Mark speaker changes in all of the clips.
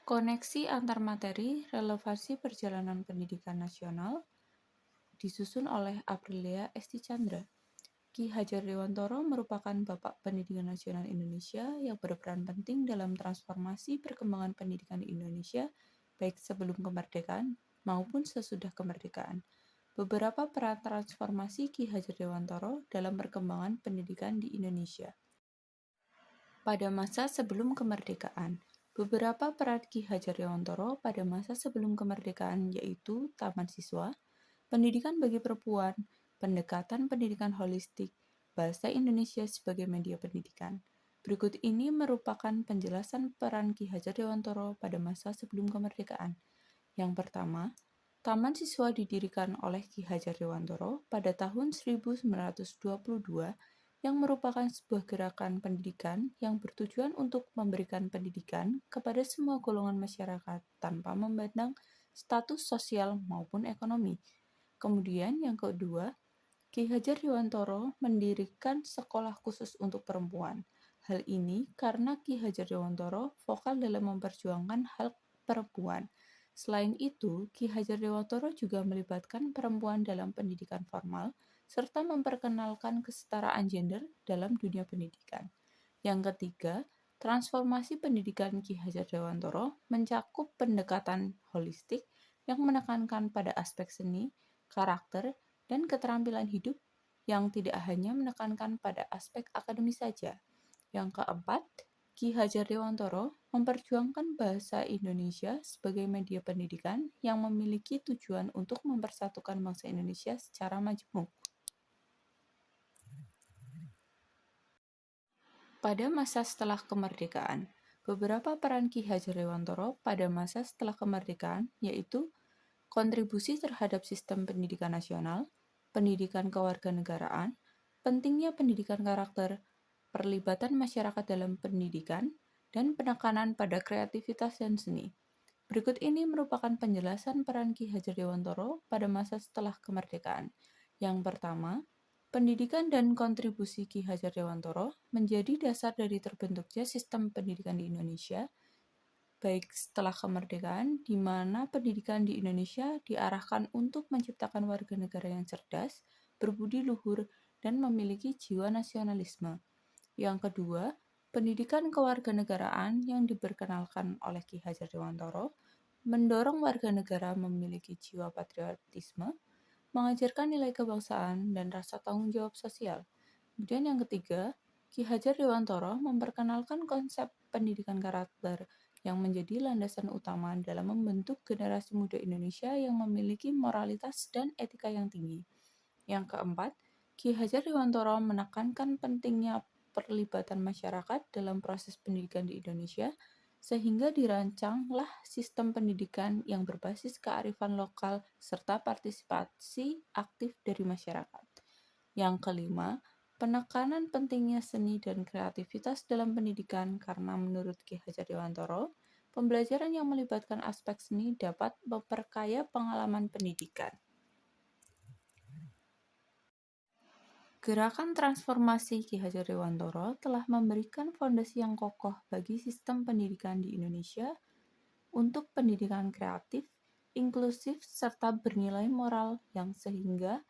Speaker 1: Koneksi antar materi relevansi perjalanan pendidikan nasional disusun oleh Aprilia Esti Chandra. Ki Hajar Dewantoro merupakan Bapak Pendidikan Nasional Indonesia yang berperan penting dalam transformasi perkembangan pendidikan di Indonesia, baik sebelum kemerdekaan maupun sesudah kemerdekaan. Beberapa peran transformasi Ki Hajar Dewantoro dalam perkembangan pendidikan di Indonesia. Pada masa sebelum kemerdekaan, beberapa peran Ki Hajar Dewantoro pada masa sebelum kemerdekaan yaitu Taman Siswa, pendidikan bagi perempuan, pendekatan pendidikan holistik, bahasa Indonesia sebagai media pendidikan. Berikut ini merupakan penjelasan peran Ki Hajar Dewantoro pada masa sebelum kemerdekaan. Yang pertama, Taman Siswa didirikan oleh Ki Hajar Dewantoro pada tahun 1922 yang merupakan sebuah gerakan pendidikan yang bertujuan untuk memberikan pendidikan kepada semua golongan masyarakat tanpa memandang status sosial maupun ekonomi. Kemudian yang kedua, Ki Hajar Dewantoro mendirikan sekolah khusus untuk perempuan. Hal ini karena Ki Hajar Dewantoro vokal dalam memperjuangkan hak perempuan. Selain itu, Ki Hajar Dewantoro juga melibatkan perempuan dalam pendidikan formal serta memperkenalkan kesetaraan gender dalam dunia pendidikan. Yang ketiga, transformasi pendidikan Ki Hajar Dewantoro mencakup pendekatan holistik yang menekankan pada aspek seni, karakter, dan keterampilan hidup yang tidak hanya menekankan pada aspek akademis saja. Yang keempat, Ki Hajar Dewantoro memperjuangkan bahasa Indonesia sebagai media pendidikan yang memiliki tujuan untuk mempersatukan bangsa Indonesia secara majemuk. Pada masa setelah kemerdekaan, beberapa peran Ki Hajar Dewantoro pada masa setelah kemerdekaan yaitu kontribusi terhadap sistem pendidikan nasional, pendidikan kewarganegaraan, pentingnya pendidikan karakter, perlibatan masyarakat dalam pendidikan, dan penekanan pada kreativitas dan seni. Berikut ini merupakan penjelasan peran Ki Hajar Dewantoro pada masa setelah kemerdekaan. Yang pertama, pendidikan dan kontribusi Ki Hajar Dewantoro menjadi dasar dari terbentuknya sistem pendidikan di Indonesia, baik setelah kemerdekaan, di mana pendidikan di Indonesia diarahkan untuk menciptakan warga negara yang cerdas, berbudi luhur, dan memiliki jiwa nasionalisme. Yang kedua, pendidikan kewarganegaraan yang diperkenalkan oleh Ki Hajar Dewantoro mendorong warga negara memiliki jiwa patriotisme, mengajarkan nilai kebangsaan dan rasa tanggung jawab sosial. Kemudian yang ketiga, Ki Hajar Dewantoro memperkenalkan konsep pendidikan karakter yang menjadi landasan utama dalam membentuk generasi muda Indonesia yang memiliki moralitas dan etika yang tinggi. Yang keempat, Ki Hajar Dewantoro menekankan pentingnya perlibatan masyarakat dalam proses pendidikan di Indonesia, sehingga dirancanglah sistem pendidikan yang berbasis kearifan lokal serta partisipasi aktif dari masyarakat. Yang kelima, penekanan pentingnya seni dan kreativitas dalam pendidikan karena menurut Ki Hajar Dewantoro, pembelajaran yang melibatkan aspek seni dapat memperkaya pengalaman pendidikan. Gerakan transformasi Ki Hajar Dewantoro telah memberikan fondasi yang kokoh bagi sistem pendidikan di Indonesia untuk pendidikan kreatif, inklusif, serta bernilai moral yang sehingga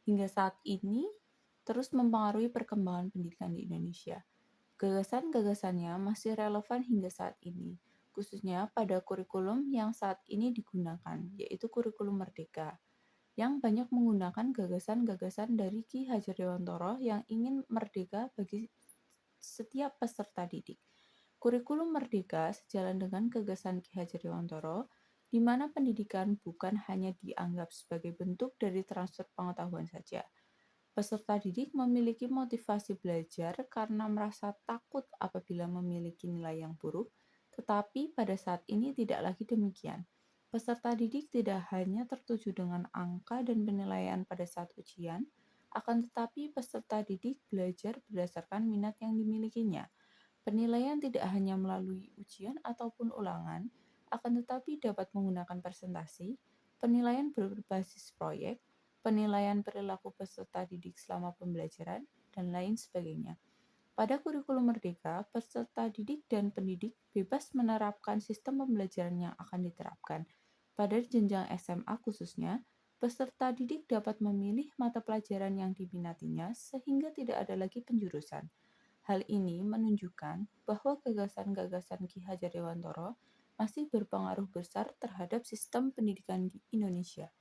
Speaker 1: hingga saat ini terus mempengaruhi perkembangan pendidikan di Indonesia. Gagasan-gagasannya masih relevan hingga saat ini, khususnya pada kurikulum yang saat ini digunakan, yaitu kurikulum Merdeka, yang banyak menggunakan gagasan-gagasan dari Ki Hajar Dewantoro yang ingin merdeka bagi setiap peserta didik. Kurikulum Merdeka sejalan dengan gagasan Ki Hajar Dewantoro, di mana pendidikan bukan hanya dianggap sebagai bentuk dari transfer pengetahuan saja. Peserta didik memiliki motivasi belajar karena merasa takut apabila memiliki nilai yang buruk, tetapi pada saat ini tidak lagi demikian. Peserta didik tidak hanya tertuju dengan angka dan penilaian pada saat ujian, akan tetapi peserta didik belajar berdasarkan minat yang dimilikinya. Penilaian tidak hanya melalui ujian ataupun ulangan, akan tetapi dapat menggunakan presentasi, penilaian berbasis proyek, penilaian perilaku peserta didik selama pembelajaran, dan lain sebagainya. Pada kurikulum Merdeka, peserta didik dan pendidik bebas menerapkan sistem pembelajaran yang akan diterapkan. Pada jenjang SMA khususnya, peserta didik dapat memilih mata pelajaran yang diminatinya sehingga tidak ada lagi penjurusan. Hal ini menunjukkan bahwa gagasan-gagasan Ki Hajar Dewantara masih berpengaruh besar terhadap sistem pendidikan di Indonesia.